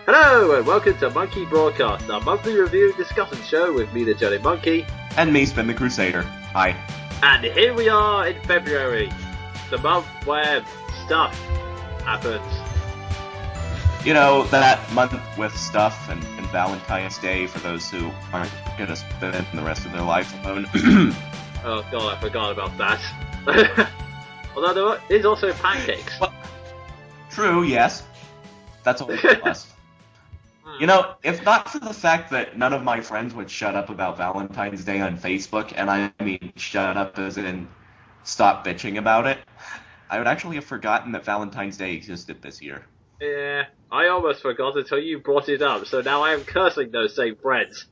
Hello and welcome to Monkey Broadcast, our monthly review and discussion show with me, the Jonin Monkey. And me, Sven the Crusader. Hi. And here we are in February, the month where stuff happens. You know, that month with stuff and Valentine's Day for those who aren't going to spend the rest of their life alone. Oh god, I forgot about that. Although there is also pancakes. Well, true, yes. That's a little less. You know, if not for the fact that none of my friends would shut up about Valentine's Day on Facebook, and I mean shut up as in stop bitching about it, I would actually have forgotten that Valentine's Day existed this year. Yeah, I almost forgot until you brought it up, so now I am cursing those same friends.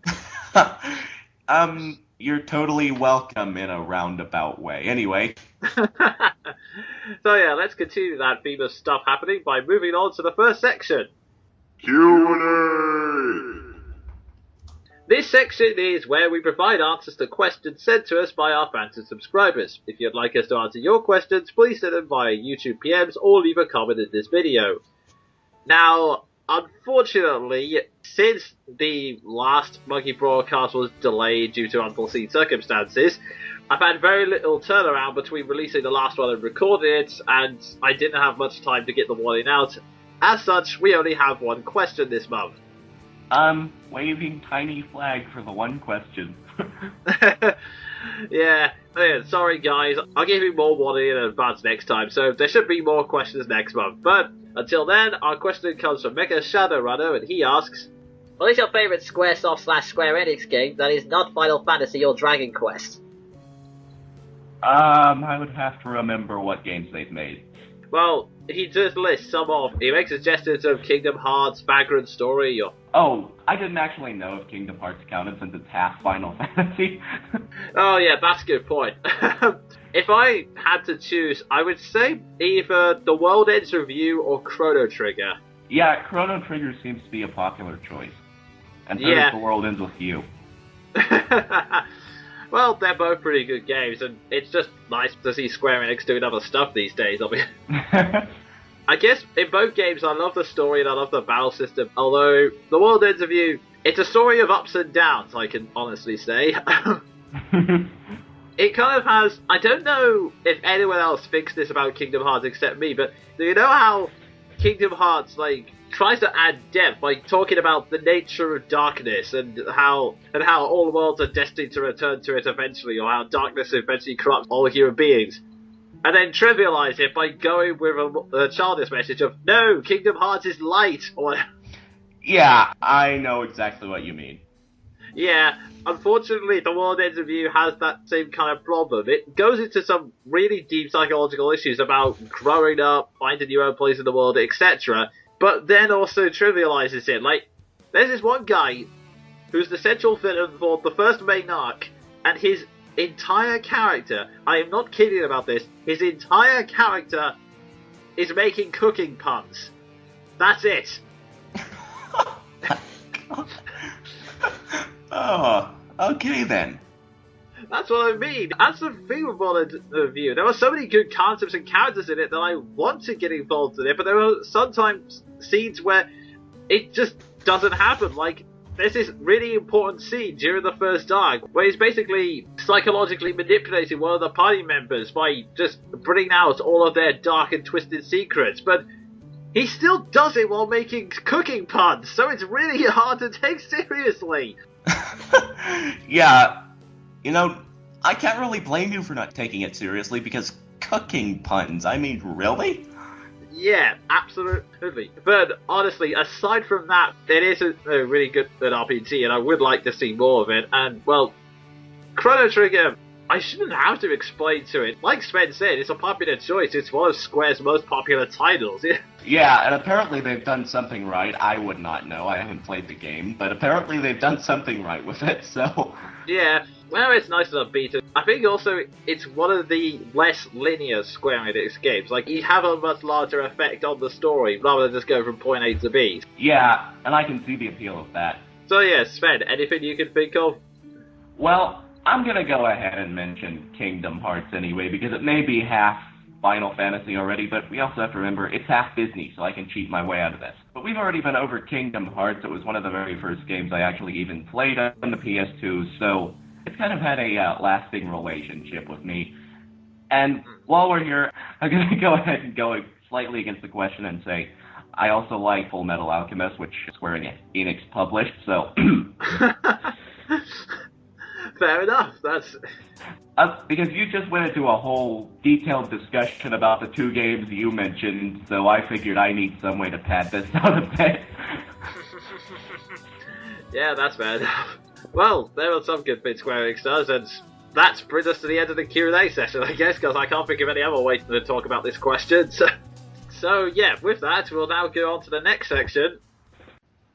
You're totally welcome in a roundabout way. Anyway. So yeah, let's continue that theme of stuff happening by moving on to the first section. Q&A! This section is where we provide answers to questions sent to us by our fans and subscribers. If you'd like us to answer your questions, please send them via YouTube PMs or leave a comment in this video. Now, unfortunately, since the last Monkey Broadcast was delayed due to unforeseen circumstances, I've had very little turnaround between releasing the last one and recording it, and I didn't have much time to get the warning out. As such, we only have one question this month. Waving tiny flag for the one question. Yeah, sorry guys, I'll give you more warning in advance next time, so there should be more questions next month. But until then, our question comes from Mecha Shadowrunner, and he asks, what is your favourite Squaresoft/Square Enix game that is not Final Fantasy or Dragon Quest? I would have to remember what games they've made. Well, he just lists some off. He makes suggestions of Kingdom Hearts, Vagrant Story, or... Oh, I didn't actually know if Kingdom Hearts counted since it's half Final Fantasy. Oh yeah, that's a good point. If I had to choose, I would say either The World Ends Review or Chrono Trigger. Yeah, Chrono Trigger seems to be a popular choice. And so Yeah. does The World Ends With You. Well, they're both pretty good games, and it's just nice to see Square Enix doing other stuff these days. I guess in both games I love the story and I love the battle system, although The World Ends Review, it's a story of ups and downs, I can honestly say. It kind of has, I don't know if anyone else thinks this about Kingdom Hearts except me, but do you know how Kingdom Hearts, tries to add depth by talking about the nature of darkness and how all worlds are destined to return to it eventually, or how darkness eventually corrupts all human beings, and then trivialize it by going with a childish message of, no, Kingdom Hearts is light, or... Yeah, I know exactly what you mean. Yeah, unfortunately, The World Ends Review has that same kind of problem. It goes into some really deep psychological issues about growing up, finding your own place in the world, etc., but then also trivializes it. There's this one guy who's the central villain for the first main arc, and his entire character, I am not kidding about this, his entire character is making cooking puns. That's it. Oh, okay then. That's what I mean. That's the thing with World Ends Review. There are so many good concepts and characters in it that I want to get involved in it, but there are sometimes scenes where it just doesn't happen. There's this really important scene during the first arc where he's basically psychologically manipulating one of the party members by just bringing out all of their dark and twisted secrets, but he still does it while making cooking puns, so it's really hard to take seriously. Yeah, you know, I can't really blame you for not taking it seriously, because cooking puns, I mean, really? Yeah, absolutely. But honestly, aside from that, it is a really good RPG, and I would like to see more of it. And, well, Chrono Trigger, I shouldn't have to explain to it. Like Sven said, it's a popular choice. It's one of Square's most popular titles. Yeah, and apparently they've done something right. I would not know. I haven't played the game, but apparently they've done something right with it, so... Yeah, well, it's nice and upbeat. I think also it's one of the less linear Square Enix games. You have a much larger effect on the story, rather than just go from point A to B. Yeah, and I can see the appeal of that. So yeah, Sven, anything you can think of? Well, I'm gonna go ahead and mention Kingdom Hearts anyway, because it may be half Final Fantasy already, but we also have to remember it's half Disney, so I can cheat my way out of this. But we've already been over Kingdom Hearts. It was one of the very first games I actually even played on the PS2, so it's kind of had a lasting relationship with me. And while we're here, I'm going to go ahead and go slightly against the question and say I also like Full Metal Alchemist, which Square Enix published, so... Fair enough, that's... because you just went into a whole detailed discussion about the two games you mentioned, so I figured I need some way to pad this out a bit. Yeah, that's fair enough. Well, there are some good bits Square Enix does, and that brings us to the end of the Q&A session, I guess, because I can't think of any other way to talk about this question. So yeah, with that, we'll now go on to the next section.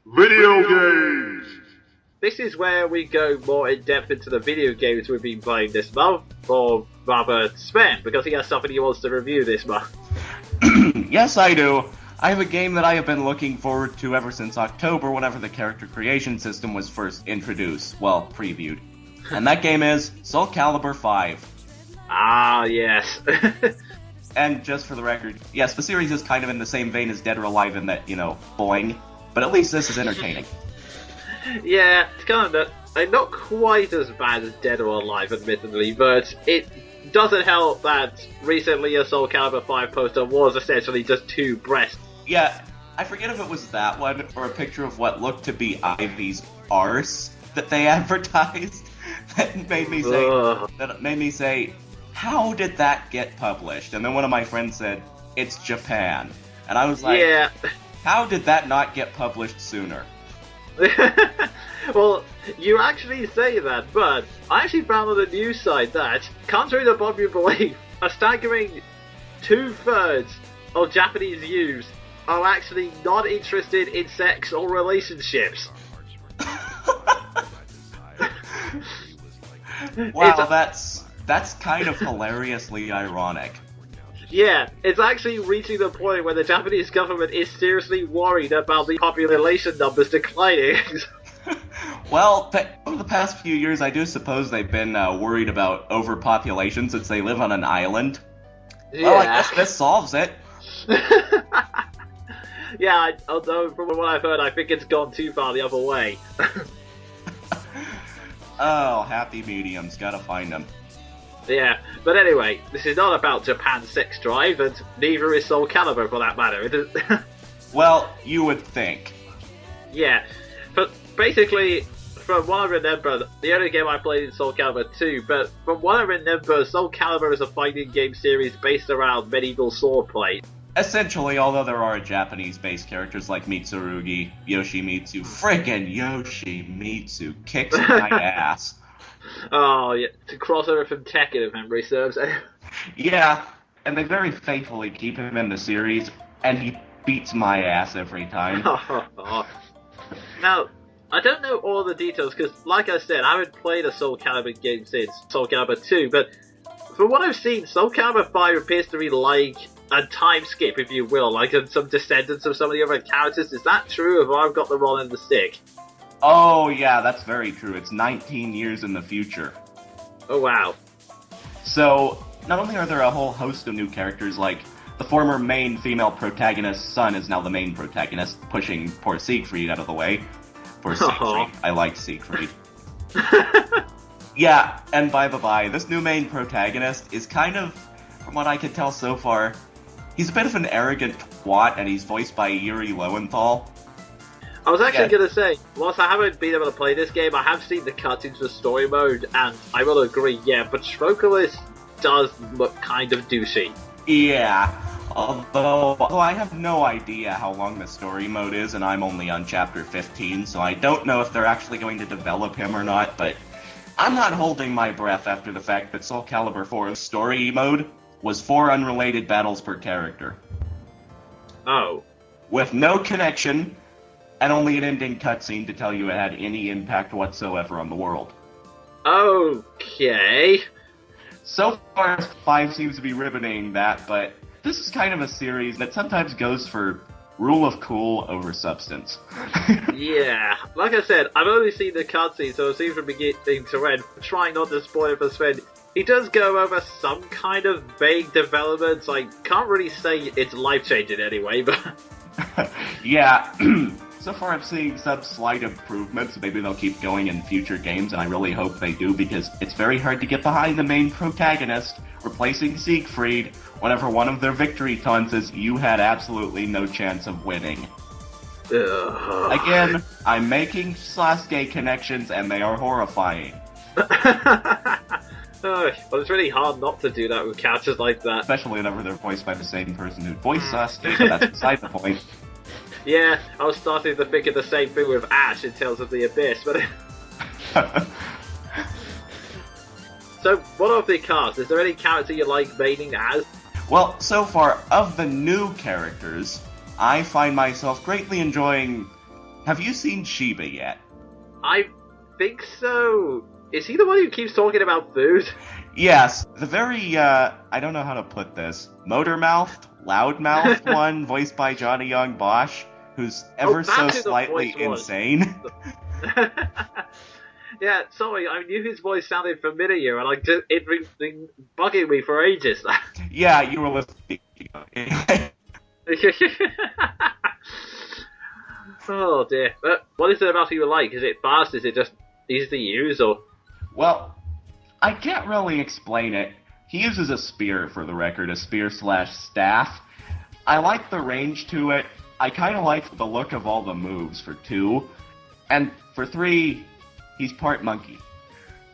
Video games! This is where we go more in depth into the video games we've been playing this month, or rather Sven, because he has something he wants to review this month. Yes, I do. I have a game that I have been looking forward to ever since October, whenever the character creation system was first introduced, well, previewed. And that game is Soul Calibur V. Ah, yes. And just for the record, yes, the series is kind of in the same vein as Dead or Alive in that, boing, but at least this is entertaining. Yeah, it's kind of not quite as bad as Dead or Alive, admittedly, but it doesn't help that recently a Soul Calibur 5 poster was essentially just two breasts. Yeah, I forget if it was that one or a picture of what looked to be Ivy's arse that they advertised that made me say, how did that get published? And then one of my friends said, it's Japan. And I was like, yeah. How did that not get published sooner? Well, you actually say that, but I actually found on the news site that, contrary to what you believe, a staggering 2/3 of Japanese youths are actually not interested in sex or relationships. Wow, that's kind of hilariously ironic. Yeah, it's actually reaching the point where the Japanese government is seriously worried about the population numbers declining. Well, over the past few years, I do suppose they've been worried about overpopulation since they live on an island. Yeah. Well, I guess this solves it. Yeah, although from what I've heard, I think it's gone too far the other way. Oh, happy mediums, gotta find them. Yeah, but anyway, this is not about Japan's sex drive, and neither is Soul Calibur for that matter. Well, you would think. Yeah, but basically, from what I remember, the only game I played is Soul Calibur 2, but from what I remember, Soul Calibur is a fighting game series based around medieval swordplay. Essentially, although there are Japanese-based characters like Mitsurugi, Yoshimitsu, friggin' Yoshimitsu kicks my ass. Oh, yeah, to cross over from Tekken, if memory serves. Yeah, and they very faithfully keep him in the series, and he beats my ass every time. Now, I don't know all the details, because, like I said, I haven't played a Soul Calibur game since Soul Calibur 2, but from what I've seen, Soul Calibur 5 appears to be like a time skip, if you will, like some descendants of some of the other characters. Is that true, or have I got the wrong end of the stick? Oh, yeah, that's very true. It's 19 years in the future. Oh, wow. So, not only are there a whole host of new characters, like the former main female protagonist's son is now the main protagonist, pushing poor Siegfried out of the way. Poor Siegfried. I liked Siegfried. Yeah, and by the by, this new main protagonist is kind of, from what I can tell so far, he's a bit of an arrogant twat, and he's voiced by Yuri Lowenthal. I was actually going to say, whilst I haven't been able to play this game, I have seen the cutscenes for story mode, and I will agree, yeah, but Patroclus does look kind of douchey. Yeah, although I have no idea how long the story mode is, and I'm only on chapter 15, so I don't know if they're actually going to develop him or not, but I'm not holding my breath after the fact that Soul Calibur 4's story mode was 4 unrelated battles per character. Oh. With no connection, and only an ending cutscene to tell you it had any impact whatsoever on the world. Okay. So far, 5 seems to be ribboning that, but this is kind of a series that sometimes goes for rule of cool over substance. Yeah, like I said, I've only seen the cutscene, so it seems from beginning to end. Trying not to spoil it for Sven. he does go over some kind of vague developments. I can't really say it's life-changing anyway, but... Yeah, so far I'm seeing some slight improvements. Maybe they'll keep going in future games, and I really hope they do, because it's very hard to get behind the main protagonist, replacing Siegfried, whenever one of their victory taunts is, "You had absolutely no chance of winning." Again, I'm making Sasuke connections, and they are horrifying. Well, it's really hard not to do that with characters like that. Especially whenever they're voiced by the same person who voiced Sasuke, but that's beside the point. Yeah, I was starting to think of the same thing with Ash in Tales of the Abyss, but... So, what of the cast? Is there any character you like maining as? Well, so far, of the new characters, I find myself greatly enjoying... Have you seen Shiba yet? I think so. Is he the one who keeps talking about food? Yes, the very, I don't know how to put this, motor-mouthed, loud-mouthed one, voiced by Johnny Young Bosch, who's ever so slightly insane. Yeah, sorry, I knew his voice sounded familiar, and it's been bugging me for ages. Yeah, you were listening. Oh dear. But what is it about you like? Is it fast? Is it just easy to use, or...? Well, I can't really explain it. He uses a spear, for the record, a spear/staff. I like the range to it. I kind of like the look of all the moves for 2. And for 3, he's part monkey.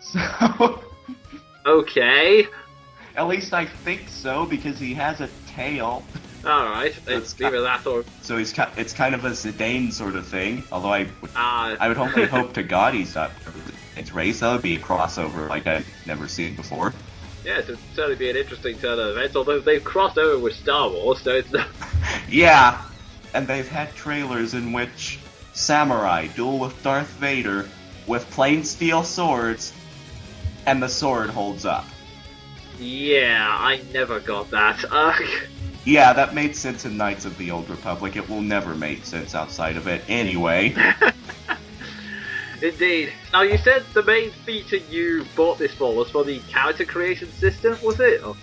So... Okay. At least I think so, because he has a tail. Alright, let's leave it that, or... So it's kind of a Zidane sort of thing, although I would only hope to God he's not its race. That would be a crossover like I've never seen before. Yeah, it would certainly be an interesting turn of events, although they've crossed over with Star Wars, so it's not... Yeah, and they've had trailers in which samurai duel with Darth Vader with plain steel swords, and the sword holds up. Yeah, I never got that. Yeah, that made sense in Knights of the Old Republic. It will never make sense outside of it anyway. Indeed. Now, you said the main feature you bought this for was for the character creation system, was it? Oh.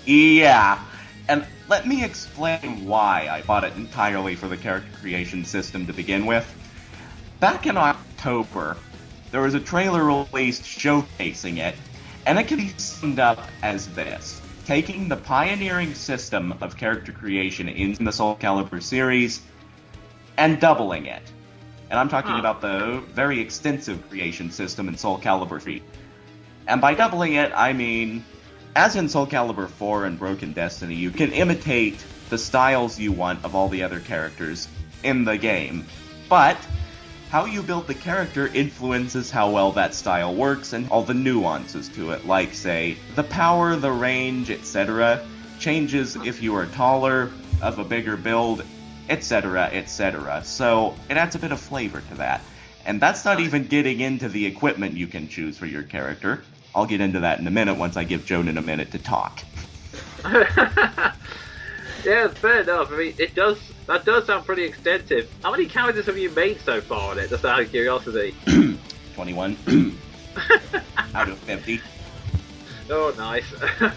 Yeah, and let me explain why I bought it entirely for the character creation system to begin with. Back in October, there was a trailer released showcasing it, and it can be summed up as this. Taking the pioneering system of character creation in the Soul Calibur series, and doubling it. And I'm talking about the very extensive creation system in Soul Calibur V. And by doubling it, I mean, as in Soul Calibur 4 and Broken Destiny, you can imitate the styles you want of all the other characters in the game. But how you build the character influences how well that style works and all the nuances to it, like, say, the power, the range, etc. changes if you are taller, of a bigger build, etc., etc. So it adds a bit of flavor to that. And that's not even getting into the equipment you can choose for your character. I'll get into that in a minute once I give Jonin a minute to talk. Yeah, fair enough. I mean, that does sound pretty extensive. How many characters have you made so far on it, just out of curiosity? 21. Out of 50. Oh, nice. I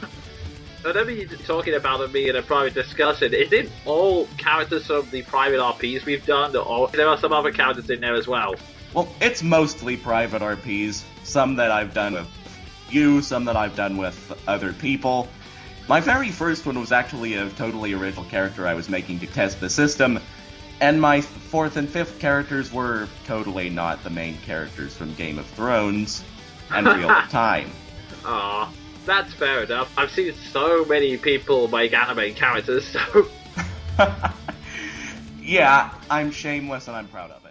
remember you talking about it being in a private discussion. Is it all characters from the private RPs we've done, or there are some other characters in there as well? Well, it's mostly private RPs. Some that I've done with you, some that I've done with other people. My very first one was actually a totally original character I was making to test the system, and my 4th and 5th characters were totally not the main characters from Game of Thrones and Wheel of Time. Aw, that's fair enough. I've seen so many people make anime characters, so... Yeah, I'm shameless and I'm proud of it.